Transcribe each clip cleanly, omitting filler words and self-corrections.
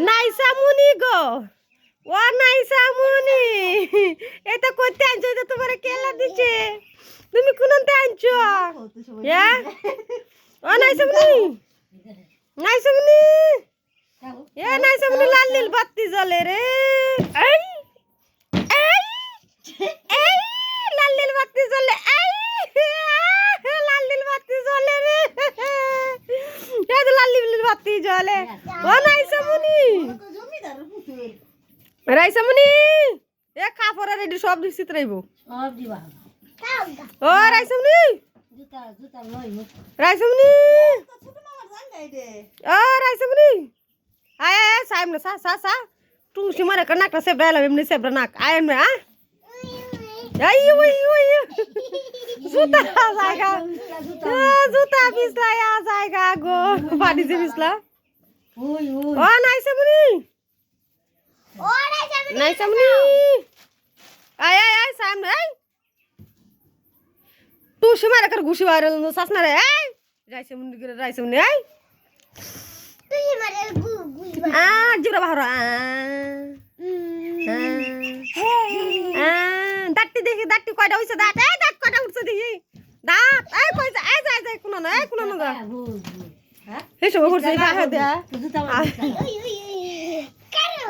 নাইসা মুনি গো ও নাইসা মুনি এটা করতে আনছো এটা তোমার কেলা দিছে তুমি কোনতে আনছো হ্যাঁ ও নাইসা মুনি নাইসা মুনি এ নাইসা মুনি লাল নীল বাতি জ্বলে রে এই এই এই লাল নীল বাতি জ্বলে এই লাল নীল বাতি জ্বলে রে এই লাল নীল বাতি জ্বলে ও নাইসা মুনি রাইসামনি এ কাপড় রেডি সব দিছিত রাইবো সব দিবা ও রাইসামনি জুতা জুতা লই রাইসামনি ছোট মামার জান গাই দে ও রাইসামনি আয় আয় সাইমনে সা সা সা টুংসি মারে কনাকটা সেবরা এমনি সেবরা নাক আয় এমনে আ আই ওই ওই জুতা জায়গা জুতা পিছলা আ জায়গা গো পানি যে পিছলা ওই ওই ও নাইসামনি ও নাইসামনি আয় আয় আয় সামনে আয় তুই সীমারে কর ঘুষি বাইরে সাসনা রে আয় রাইসামনি আয় তুই মারে গুই আ জিরা বাহর দাঁতটি দেখি দাঁতটি কয়টা হইছে দাঁত এই দাঁত কয়টা উঠছে দেখি দাঁত এই কইছে এই যাই যাই কোন না এই কোন না যা হ্যাঁ এই সব করছে দেখা দে জুতা ওই ওই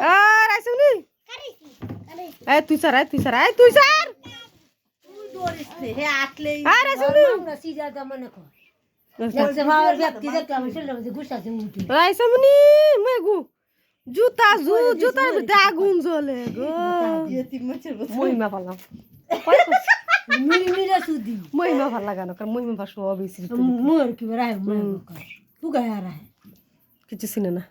আ রাইসামনি কারিছি কারিছি এই তুই স্যার তুই স্যার তুই স্যার তুই দৌড়িস হে আটলেই আরে শুনি আমরা সিজা দা মনে কর দেখছে ভাওয়ার ব্যক্তি দেখলাম সেটা গুছাতে মুটি রাইসামনি মেগু জুতা জুতার ভিতরে আগুন জ্বলে গো মহিমা পালাম মিলি মিলি সুদি মহিমা ভাল লাগানো কারণ মহিমা সব মোর কি রায় মোর তু গায়া রায় কিছু চিনে না